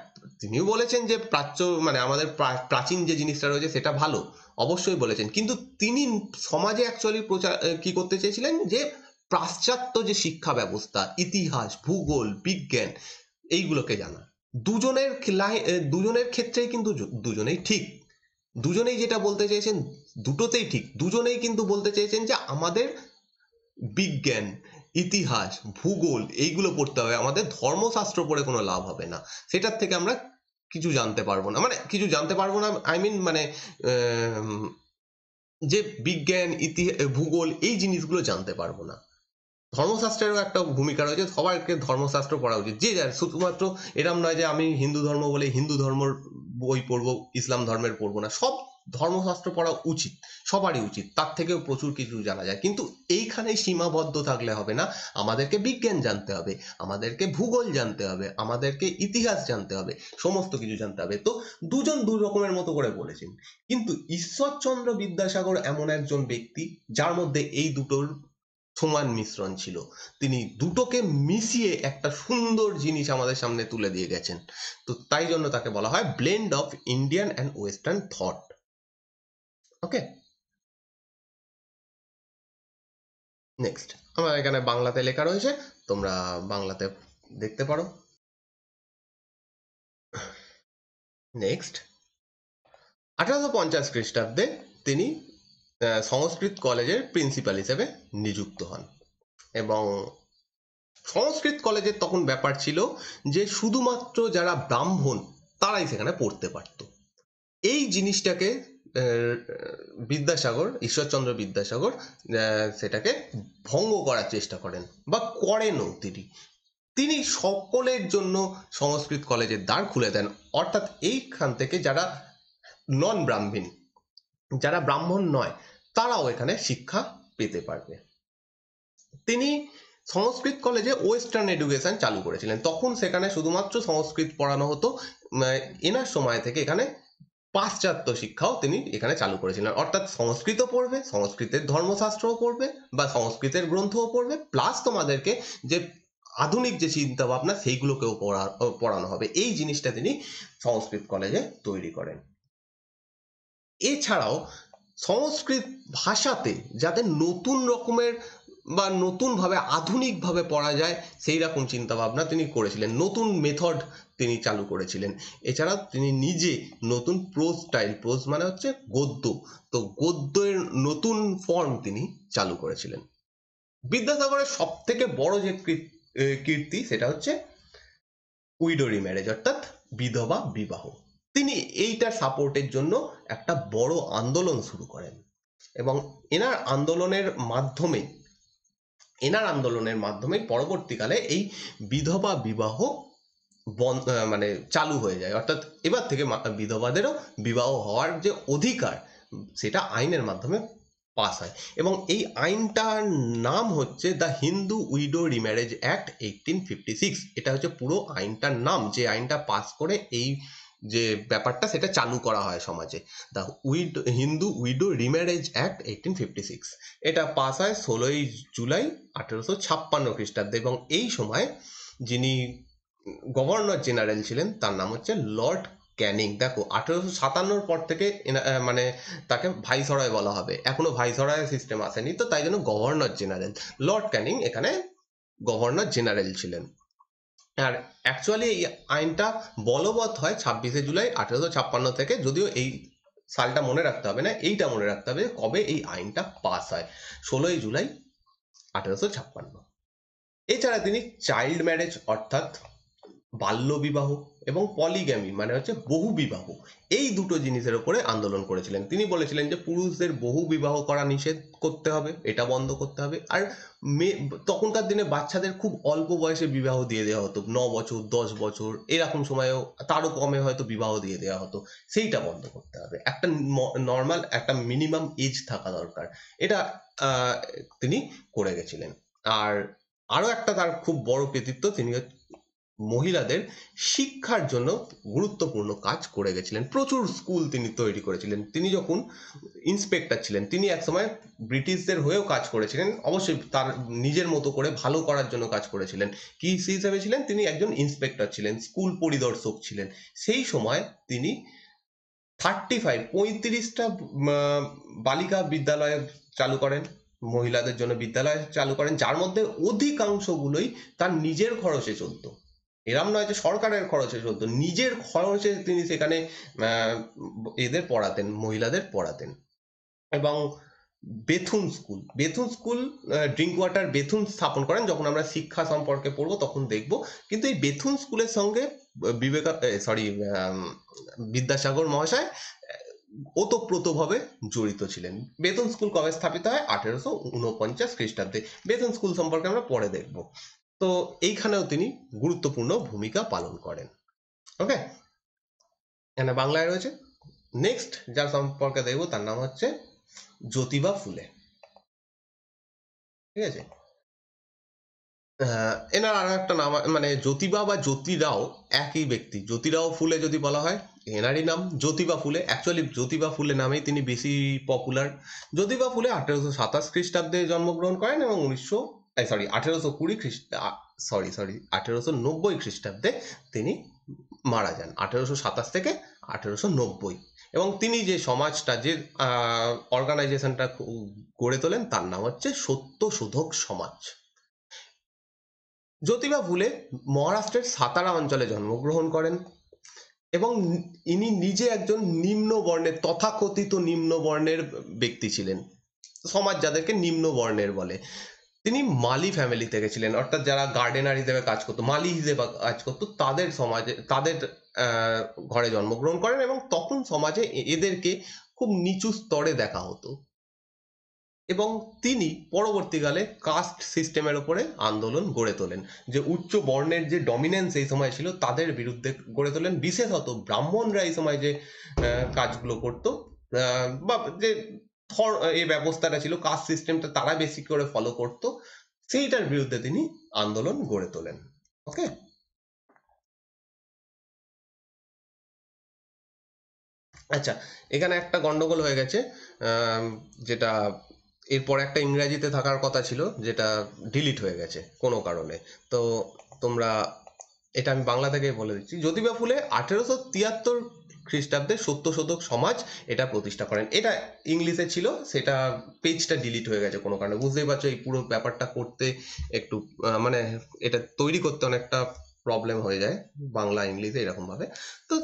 A: তিনিও বলেছেন যে প্রাচ্য, মানে আমাদের প্রাচীন যে জিনিসটা রয়েছে সেটা ভালো, অবশ্যই বলেছেন, কিন্তু তিনি সমাজে অ্যাকচুয়ালি প্রচার কি করতে চেয়েছিলেন, যে পাশ্চাত্য যে শিক্ষা ব্যবস্থা, ইতিহাস, ভূগোল, বিজ্ঞান, এইগুলোকে জানা। দুজনের দুজনের ক্ষেত্রেই কিন্তু দুজনেই ঠিক, দুজনেই যেটা বলতে চেয়েছেন দুটোতেই ঠিক। দুজনেই কিন্তু বলতে চেয়েছেন যে আমাদের বিজ্ঞান, ইতিহাস, ভূগোল এইগুলো পড়তে হবে, আমাদের ধর্মশাস্ত্র পড়ে কোনো লাভ হবে না, সেটার থেকে আমরা কিছু জানতে পারবো না, মানে কিছু জানতে পারবো না, আই মিন মানে যে বিজ্ঞান, ভূগোল, এই জিনিসগুলো জানতে পারবো না। ধর্মশাস্ত্রেরও একটা ভূমিকা রয়েছে, সবাইকে ধর্মশাস্ত্র পড়া উচিত, যে যার, শুধুমাত্র এরম নয় যে আমি হিন্দু ধর্ম বলে হিন্দু ধর্মের বই পড়বো, ইসলাম ধর্মের পড়বো না। সব ধর্মশাস্ত্র পড়া উচিত, সবারই উচিত, তার থেকেও প্রচুর কিছু জানা যায়। কিন্তু এইখানেই সীমাবদ্ধ থাকলে হবে না, আমাদেরকে বিজ্ঞান জানতে হবে, আমাদেরকে ভূগোল জানতে হবে, আমাদেরকে ইতিহাস জানতে হবে, সমস্ত কিছু জানতে হবে। তো দুজন দু রকমের মতো করে বলেছেন, কিন্তু ঈশ্বরচন্দ্র বিদ্যাসাগর এমন একজন ব্যক্তি যার মধ্যে এই দুটোর সমান মিশ্রণ ছিল। তিনি দুটোকে মিশিয়ে একটা সুন্দর জিনিস আমাদের সামনে তুলে দিয়ে গেছেন। তো তাই জন্য তাকে বলা হয় blend of Indian and western thought. Okay, next, আমার এখানে বাংলাতে লেখা রয়েছে, তোমরা বাংলাতে দেখতে পারো। নেক্সট, 1850 খ্রিস্টাব্দে তিনি সংস্কৃত কলেজের প্রিন্সিপাল হিসেবে নিযুক্ত হন, এবং সংস্কৃত কলেজের তখন ব্যাপার ছিল যে শুধুমাত্র যারা ব্রাহ্মণ তারাই সেখানে পড়তে পারত। এই জিনিসটাকে বিদ্যাসাগর, ঈশ্বরচন্দ্র বিদ্যাসাগর সেটাকে ভঙ্গ করার চেষ্টা করেন, বা করেনও তিনি। তিনি সকলের জন্য সংস্কৃত কলেজের দ্বার খুলে দেন, অর্থাৎ এইখান থেকে যারা নন ব্রাহ্মণ, যারা ব্রাহ্মণ নয়, তারাও এখানে শিক্ষা পেতে পারবে। তিনি সংস্কৃত কলেজে ওয়েস্টার্ন এডুকেশন চালু করেছিলেন, তখন সেখানে শুধুমাত্র সংস্কৃত পড়ানো হতো। এনার সময় থেকে এখানে পাশ্চাত্য শিক্ষাও তিনি এখানে চালু করেছিলেন, অর্থাৎ সংস্কৃত পড়বে, সংস্কৃতের ধর্মশাস্ত্রও পড়বে বা সংস্কৃতের গ্রন্থও পড়বে, প্লাস তোমাদেরকে যে আধুনিক যে চিন্তা ভাবনা সেইগুলোকেও পড়ানো হবে। এই জিনিসটা তিনি সংস্কৃত কলেজে তৈরি করেন। এছাড়াও সংস্কৃত ভাষাতে যাতে নতুন রকমের বা নতুনভাবে আধুনিকভাবে পড়া যায় সেই রকম চিন্তাভাবনা তিনি করেছিলেন, নতুন মেথড তিনি চালু করেছিলেন। এছাড়া তিনি নিজে নতুন প্রোজ স্টাইল, প্রোজ মানে হচ্ছে গদ্য, তো গদ্যের নতুন ফর্ম তিনি চালু করেছিলেন। বিদ্যাসাগরের সব থেকে বড় যে কীর্তি সেটা হচ্ছে উইডো রিম্যারেজ, অর্থাৎ বিধবা বিবাহ। তিনি এইটার সাপোর্টের জন্য একটা বড় আন্দোলন শুরু করেন এবং এনার আন্দোলনের মাধ্যমে পরবর্তীকালে এই বিধবা বিবাহ মানে চালু হয়ে যায়, অর্থাৎ এবার থেকে বিধবাদেরও বিবাহ হওয়ার যে অধিকার সেটা আইনের মাধ্যমে পাস হয়। এবং এই আইনটার নাম হচ্ছে the Hindu widow remarriage act 1856। এটা হচ্ছে পুরো আইনটার নাম, যে আইনটা পাস করে এই যে ব্যাপারটা সেটা চালু করা হয় সমাজে, the Hindu widow remarriage act 1856। এটা পাস হয় 16ই জুলাই 1856 খ্রিস্টাব্দে, এবং এই সময় যিনি গভর্নর জেনারেল ছিলেন তার নাম হচ্ছে লর্ড ক্যানিং। দেখো 1857 পর থেকে মানে তাকে ভাইসরয় বলা হবে, এখনো ভাইসরয় সিস্টেম আসেনি, তো তাই জন্য গভর্নর জেনারেল লর্ড ক্যানিং এখানে গভর্নর জেনারেল ছিলেন। আর অ্যাকচুয়ালি এই আইনটা বলবৎ হয় 26শে জুলাই 1856 থেকে, যদিও এই সালটা মনে রাখতে হবে না, এইটা মনে রাখতে হবে কবে এই আইনটা পাস হয়, 16ই জুলাই 1856। এছাড়া তিনি চাইল্ড ম্যারেজ অর্থাৎ বাল্যবিবাহ এবং পলিগ্যামি মানে হচ্ছে বহু বিবাহ, এই দুটো জিনিসের উপরে আন্দোলন করেছিলেন। তিনি বলেছিলেন যে পুরুষদের বহু বিবাহ করা নিষেধ করতে হবে, এটা বন্ধ করতে হবে। আর তখনকার দিনে বাচ্চাদের খুব অল্প বয়সে বিবাহ দিয়ে দেওয়া হতো, 9 বছর 10 বছর এরকম সময়েও, তারও কমে হয়তো বিবাহ দিয়ে দেওয়া হতো, সেইটা বন্ধ করতে হবে। একটা নর্মাল একটা মিনিমাম এজ থাকা দরকার, এটা তিনি করে গেছিলেন। আর আরো একটা তার খুব বড় কৃতিত্ব, তিনি মহিলাদের শিক্ষার জন্য গুরুত্বপূর্ণ কাজ করে গেছিলেন। প্রচুর স্কুল তিনি তৈরি করেছিলেন। তিনি যখন ইন্সপেক্টর ছিলেন, তিনি একসময় ব্রিটিশদের হয়েও কাজ করেছিলেন, অবশ্যই তার নিজের মতো করে ভালো করার জন্য কাজ করেছিলেন। কি হিসেবে ছিলেন? তিনি একজন ইন্সপেক্টর ছিলেন, স্কুল পরিদর্শক ছিলেন। সেই সময় তিনি 35টা বালিকা বিদ্যালয় চালু করেন, মহিলাদের জন্য বিদ্যালয় চালু করেন, যার মধ্যে অধিকাংশগুলোই তার নিজের খরচে চলতো। এরম নয় যে সরকারের খরচে চলতো, নিজের খরচে তিনি সেখানে এদের পড়াতেন, মহিলাদের পড়াতেন। এবং Bethune school drink water Bethune স্থাপন করেন, যখন আমরা শিক্ষা সম্পর্কে পড়বো তখন দেখব। কিন্তু এই বেথুন স্কুলের সঙ্গে বিদ্যাসাগর মহাশয় ওতপ্রোতভাবে জড়িত ছিলেন। বেথুন স্কুল কবে স্থাপিত হয়? 1849 খ্রিস্টাব্দে। বেথুন স্কুল সম্পর্কে আমরা পরে দেখব। তো এইখানেও তিনি গুরুত্বপূর্ণ ভূমিকা পালন করেন। ওকে, এখানে বাংলায় রয়েছে। নেক্সট যার সম্পর্কে দেখবো তার নাম হচ্ছে জ্যোতিবা ফুলে। ঠিক আছে, এনার আরো একটা নাম, মানে জ্যোতিবা বা জ্যোতিরাও একই ব্যক্তি। জ্যোতিরাও ফুলে যদি বলা হয়, এনারই নাম জ্যোতিবা ফুলে। অ্যাকচুয়ালি জ্যোতিবা ফুলে নামেই তিনি বেশি পপুলার। জ্যোতিবা ফুলে 1827 খ্রিস্টাব্দে জন্মগ্রহণ করেন এবং 1890 খ্রিস্টাব্দে তিনি মারা যান, 1827 থেকে 1890। এবং তিনি যে সমাজটা, যে অর্গানাইজেশনটা গড়ে তোলেন তার নাম হচ্ছে সত্য শোধক সমাজ। জ্যোতিবা ফুলে মহারাষ্ট্রের সাতারা অঞ্চলে জন্মগ্রহণ করেন এবং ইনি নিজে একজন নিম্ন বর্ণের, তথাকথিত নিম্ন বর্ণের ব্যক্তি ছিলেন। সমাজ যাদেরকে নিম্ন বর্ণের বলে। তিনি মালি ফ্যামিলি থেকে ছিলেন, অর্থাৎ যারা গার্ডেনার হিসেবে কাজ করতো, মালি হিসেবে কাজ করতো, তাদের সমাজে, তাদের ঘরে জন্মগ্রহণ করেন। এবং তখন সমাজে এদেরকে খুব নিচু স্তরে দেখা হতো। এবং তিনি পরবর্তীকালে কাস্ট সিস্টেমের উপরে আন্দোলন গড়ে তোলেন, যে উচ্চ বর্ণের যে ডমিনেন্স এই সময় ছিল তাদের বিরুদ্ধে গড়ে তোলেন। বিশেষত ব্রাহ্মণরা এই সময় যে কাজগুলো করতো, বা যে এই ব্যবস্থাটা ছিল, কাস্ট সিস্টেমটা তারা বেশি করে ফলো করতো, সেইটার বিরুদ্ধে তিনি আন্দোলন গড়ে তোলেন। ওকে, আচ্ছা, এখানে একটা গন্ডগোল হয়ে গেছে, যেটা এরপর একটা ইংরাজিতে থাকার কথা ছিল, যেটা ডিলিট হয়ে গেছে কোনো কারণে। তো তোমরা, এটা আমি বাংলা থেকেই বলে দিচ্ছি। জ্যোতিবা ফুলে 1873 খ্রিস্টাব্দে সত্যশোধক সমাজ এটা প্রতিষ্ঠা করেন। এটা ইংলিশে ছিল, সেটা পেজটা ডিলিট হয়ে গেছে কোনো কারণে। বুঝতেই পারছো এই পুরো ব্যাপারটা করতে একটু মানে এটা তৈরি করতে অনেকটা প্রবলেম হয়ে যায় বাংলা ইংলিশে এরকম ভাবে। তো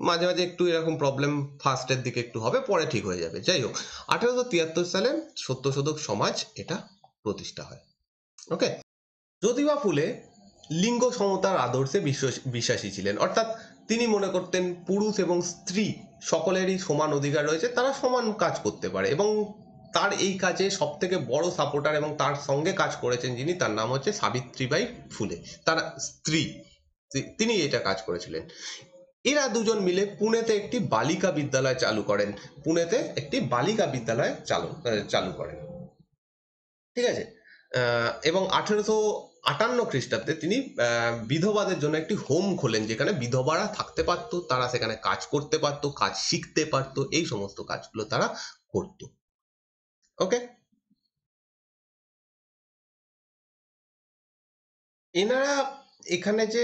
A: মাঝে মাঝে একটু এরকম প্রবলেম ফার্স্টের দিকে একটু হবে, পরে ঠিক হয়ে যাবে। যাই হোক, 1873 সালে সত্যশোধক সমাজ এটা প্রতিষ্ঠা হয়। ওকে। জ্যোতিবা ফুলে লিঙ্গ সমতার আদর্শে বিশ্বাসী ছিলেন, অর্থাৎ তিনি মনে করতেন পুরুষ এবং স্ত্রী সকলেরই সমান অধিকার রয়েছে, তারা সমান কাজ করতে পারে। এবং তার এই কাজে সব থেকে বড় সাপোর্টার এবং তার সঙ্গে কাজ করেছেন যিনি, তার নাম হচ্ছে সাবিত্রীবাই ফুলে, তার স্ত্রী। তিনি এটা কাজ করেছিলেন। এরা দুজন মিলে পুনেতে একটি বালিকা বিদ্যালয় চালু করেন। পুনেতে একটি বালিকা বিদ্যালয় চালু করেন। ঠিক আছে। এবং 1858 খ্রিস্টাব্দে তিনি বিধবাদের জন্য একটি হোম খোলেন, যেখানে বিধবারা থাকতে পারতো, তারা সেখানে কাজ করতে পারতো, কাজ শিখতে পারতো, এই সমস্ত কাজগুলো তারা করতো। ওকে। এনারা এখানে যে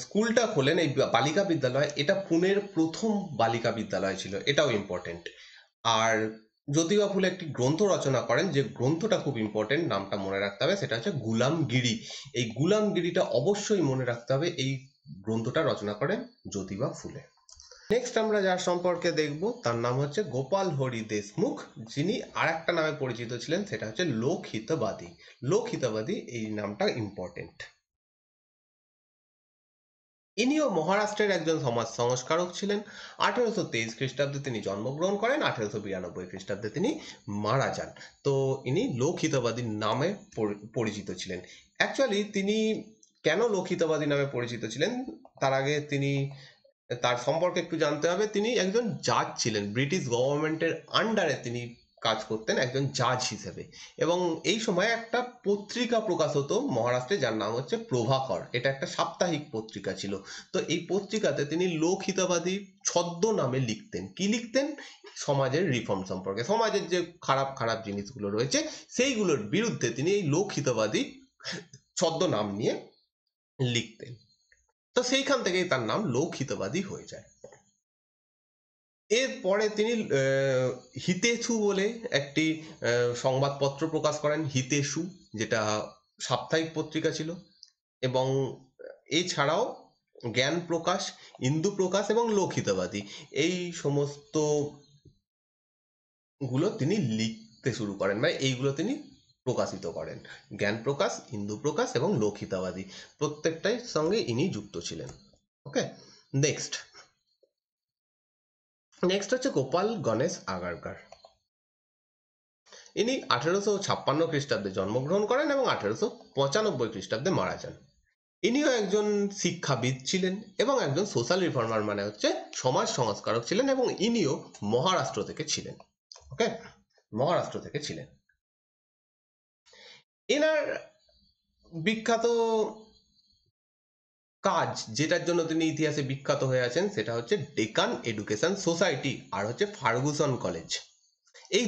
A: স্কুলটা খোলেন, এই বালিকা বিদ্যালয়, এটা পুনের প্রথম বালিকা বিদ্যালয় ছিল, এটাও ইম্পর্টেন্ট। আর জ্যোতিবা ফুলে একটি গ্রন্থ রচনা করেন, যে গ্রন্থটা খুব ইম্পর্টেন্ট, নামটা মনে রাখতে হবে, সেটা হচ্ছে গুলামগিরি। এই গুলামগিরিটা অবশ্যই মনে রাখতে হবে। এই গ্রন্থটা রচনা করেন জ্যোতিবা ফুলে। নেক্সট আমরা যার সম্পর্কে দেখব তার নাম হচ্ছে গোপাল হরি দেশমুখ, যিনি আর একটা নামে পরিচিত ছিলেন, সেটা হচ্ছে লোকহিতবাদী। লোকহিতবাদী এই নামটা ইম্পর্টেন্ট। ইনিও মহারাষ্ট্রের একজন সমাজ সংস্কারক ছিলেন। 1823 খ্রিস্টাব্দে তিনি জন্মগ্রহণ করেন, 1892 খ্রিস্টাব্দে তিনি মারা যান। তো ইনি লোকহিতবাদী নামে পরিচিত ছিলেন। অ্যাকচুয়ালি তিনি কেন লোকহিতবাদী নামে পরিচিত ছিলেন, তার আগে তার সম্পর্কে একটু জানতে হবে। তিনি একজন জাজ ছিলেন, ব্রিটিশ গভর্নমেন্টের আন্ডারে তিনি কাজ করতেন একজন জাজ হিসেবে। এবং এই সময় একটা পত্রিকা প্রকাশ হতো মহারাষ্ট্রে, যার নাম হচ্ছে প্রভাকর। এটা একটা সাপ্তাহিক পত্রিকা ছিল। তো এই পত্রিকাতে তিনি লোকহিতবাদী ছদ্ম নামে লিখতেন। কি লিখতেন? সমাজের রিফর্ম সম্পর্কে, সমাজের যে খারাপ খারাপ জিনিসগুলো রয়েছে সেইগুলোর বিরুদ্ধে তিনি এই লোকহিতবাদী ছদ্ম নাম নিয়ে লিখতেন। তো সেইখান থেকেই তার নাম লোকহিতবাদী হয়ে যায়। এরপরে তিনি হিতেশু বলে একটি সংবাদপত্র প্রকাশ করেন, হিতেশু, যেটা সাপ্তাহিক পত্রিকা ছিল। এবং এছাড়াও জ্ঞান প্রকাশ, ইন্দু প্রকাশ এবং লোকহিতবাদী, এই সমস্ত গুলো তিনি লিখতে শুরু করেন, মানে এইগুলো তিনি প্রকাশিত করেন। জ্ঞান প্রকাশ, ইন্দু প্রকাশ এবং লোকহিতবাদী প্রত্যেকটাই সঙ্গে ইনি যুক্ত ছিলেন। ওকে। নেক্সট হচ্ছে গোপাল গণেশ আগারকার। ইনি 1856 খ্রিস্টাব্দে জন্মগ্রহণ করেন এবং 1895 খ্রিস্টাব্দে মারা যান। ইনিও একজন শিক্ষাবিদ ছিলেন এবং একজন সোশ্যাল রিফর্মার, মানে হচ্ছে সমাজ সংস্কারক ছিলেন। এবং ইনিও মহারাষ্ট্র থেকে ছিলেন। ওকে, মহারাষ্ট্র থেকে ছিলেন। এনার বিখ্যাত কাজ, যেটার জন্য তিনি ইতিহাসে বিখ্যাত হয়ে আছেন, সেটা হচ্ছে ডেকান এডুকেশন সোসাইটি আর হচ্ছে ফার্গুসন কলেজ। এই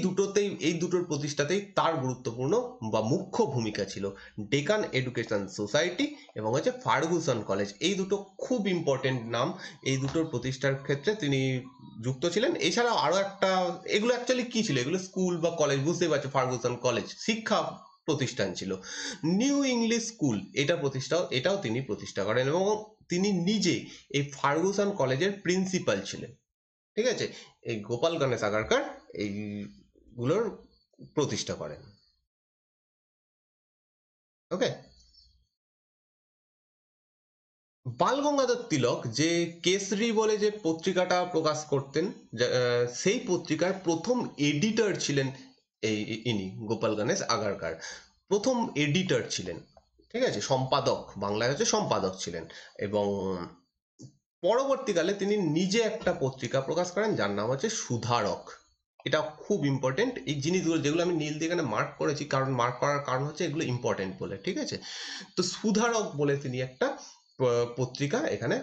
A: দুটোর প্রতিষ্ঠাতেই তার গুরুত্বপূর্ণ বা মুখ্য ভূমিকা ছিল। ডেকান এডুকেশন সোসাইটি এবং হচ্ছে ফার্গুসন কলেজ, এই দুটো খুব ইম্পর্টেন্ট নাম। এই দুটোর প্রতিষ্ঠার ক্ষেত্রে তিনি যুক্ত ছিলেন। এছাড়াও আরো একটা, এগুলো অ্যাকচুয়ালি কি ছিল, এগুলো স্কুল বা কলেজ, বুঝতেই পারছো, ফার্গুসন কলেজ শিক্ষা প্রতিষ্ঠান ছিল। নিউ ইংলিশ স্কুল এটাও তিনি প্রতিষ্ঠা করেন এবং তিনি নিজে এই ফার্গুসন কলেজের প্রিন্সিপাল ছিলেন। ঠিক আছে। এই গোপাল গণেশ আগারকার এইগুলোর প্রতিষ্ঠা করেন। ওকে। বাল গঙ্গাধর তিলক যে কেসরি বলে যে পত্রিকাটা প্রকাশ করতেন, সেই পত্রিকার প্রথম এডিটর ছিলেন ইনি গোপাল গণেশ আগারকার। প্রথম এডিটর ছিলেন। ঠিক আছে, সম্পাদক, বাংলায় হচ্ছে সম্পাদক ছিলেন। এবং পরবর্তীকালে তিনি নিজে একটা পত্রিকা প্রকাশ করেন যার নাম হচ্ছে সুধারক। এটা খুব ইম্পর্টেন্ট, এই জিনিসগুলো যেগুলো আমি নীল দিয়ে এখানে মার্ক করেছি, কারণ মার্ক করার কারণ হচ্ছে এগুলো ইম্পর্টেন্ট বলে। ঠিক আছে। তো সুধারক বলে তিনি একটা পত্রিকা এখানে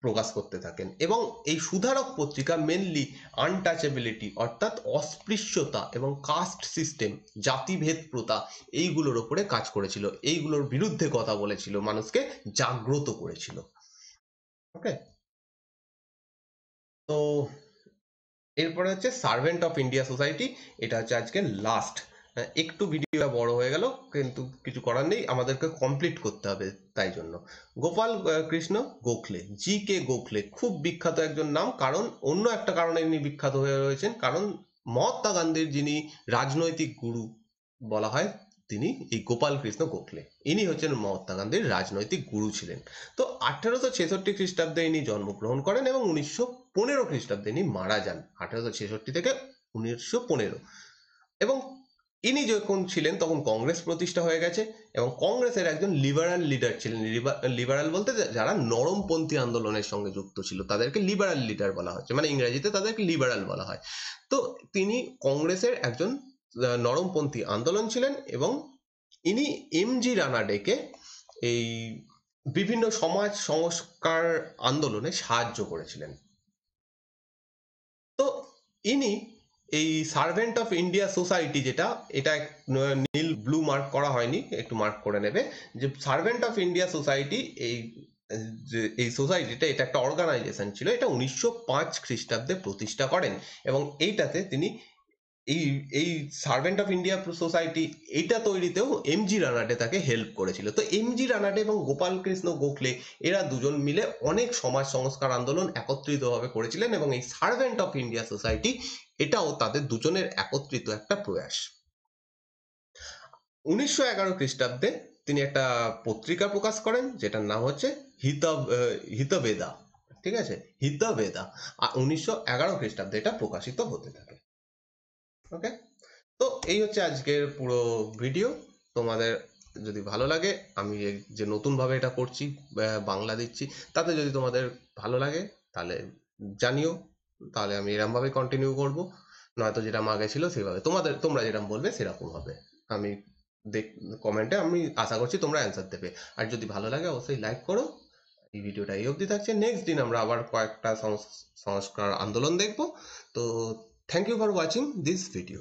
A: প্রকাশ করতে থাকেন এবং এই সুধারক পত্রিকা মেনলি আনটাচেবিলিটি অর্থাৎ অস্পৃশ্যতা এবং কাস্ট সিস্টেম, জাতিভেদ প্রথা এইগুলোর ওপরে কাজ করেছিল, এইগুলোর বিরুদ্ধে কথা বলেছিল, মানুষকে জাগ্রত করেছিল। ওকে, তো এরপরে হচ্ছে সার্ভেন্ট অফ ইন্ডিয়া সোসাইটি, এটা হচ্ছে আজকে লাস্ট। একটু ভিডিওটা বড় হয়ে গেল, কিন্তু কিছু করার নেই, আমাদেরকে কমপ্লিট করতে হবে, তাই জন্য। গোপাল কৃষ্ণ গোখলে, জি কে গোখলে খুব বিখ্যাত একজন নাম, কারণ অন্য একটা কারণে ইনি বিখ্যাত হয়ে রয়েছেন, কারণ মহাত্মা গান্ধীর যিনি রাজনৈতিক গুরু বলা হয়, তিনি এই গোপাল কৃষ্ণ গোখলে, ইনি হচ্ছেন মহাত্মা গান্ধীর রাজনৈতিক গুরু ছিলেন। তো 1866 খ্রিস্টাব্দে ইনি জন্মগ্রহণ করেন এবং 1915 খ্রিস্টাব্দে ইনি মারা যান, 1866 থেকে 1915। এবং ইনি যখন ছিলেন তখন কংগ্রেস প্রতিষ্ঠা হয়ে গেছে এবং কংগ্রেসের একজন লিবারাল লিডার ছিলেন। লিবারাল বলতে যারা নরমপন্থী আন্দোলনের সঙ্গে যুক্ত ছিল তাদেরকে লিবারাল লিডার বলা হচ্ছে, মানে ইংরেজিতে তাদেরকে লিবারাল বলা হয়। তো তিনি কংগ্রেসের একজন নরমপন্থী আন্দোলন ছিলেন এবং ইনি এমজি রানাডেকে এই বিভিন্ন সমাজ সংস্কার আন্দোলনে সাহায্য করেছিলেন। তো ইনি এই সার্ভেন্ট অফ ইন্ডিয়া সোসাইটি, যেটা এটা নীল ব্লু মার্ক করা হয়নি, একটু মার্ক করে নেবে, যে সার্ভেন্ট অফ ইন্ডিয়া সোসাইটি এই সোসাইটিটা, এটা একটা অর্গানাইজেশন ছিল, এটা 1905 খ্রিস্টাব্দে প্রতিষ্ঠা করেন এবং এইটাতে তিনি এই এই সার্ভেন্ট অফ ইন্ডিয়া সোসাইটি এইটা তৈরিতেও এমজি রানাডে তাকে হেল্প করেছিল। তো এমজি রানাডে এবং গোপাল কৃষ্ণ গোখলে এরা দুজন মিলে অনেক সমাজ সংস্কার আন্দোলন একত্রিতভাবে করেছিলেন এবং এই সার্ভেন্ট অফ ইন্ডিয়া সোসাইটি এটাও তাদের দুজনের একত্রিত একটা প্রয়াস। 1911 খ্রিস্টাব্দে তিনি একটা পত্রিকা প্রকাশ করেন যেটার নাম হচ্ছে হিতবেদা, ঠিক আছে, হিতবেদা। আর 1911 খ্রিস্টাব্দে এটা প্রকাশিত হতে থাকে। ওকে, তো এই হচ্ছে আজকের পুরো ভিডিও। তোমাদের যদি ভালো লাগে, আমি যে নতুনভাবে এটা করছি, বাংলা দিচ্ছি, তাতে যদি তোমাদের ভালো লাগে তাহলে জানিও, তাহলে আমি এরমভাবে কন্টিনিউ করব, নয়তো যেটা আগে ছিল সেভাবে তোমরা যেরকম বলবে সেরকম হবে। আমি কমেন্টে আমি আশা করছি তোমরা অ্যান্সার দেবে। আর যদি ভালো লাগে অবশ্যই লাইক করো। এই ভিডিওটা এই অবধি থাকছে, নেক্সট দিন আমরা আবার কয়েকটা সংস্কার আন্দোলন দেখব। তো thank you for watching this video.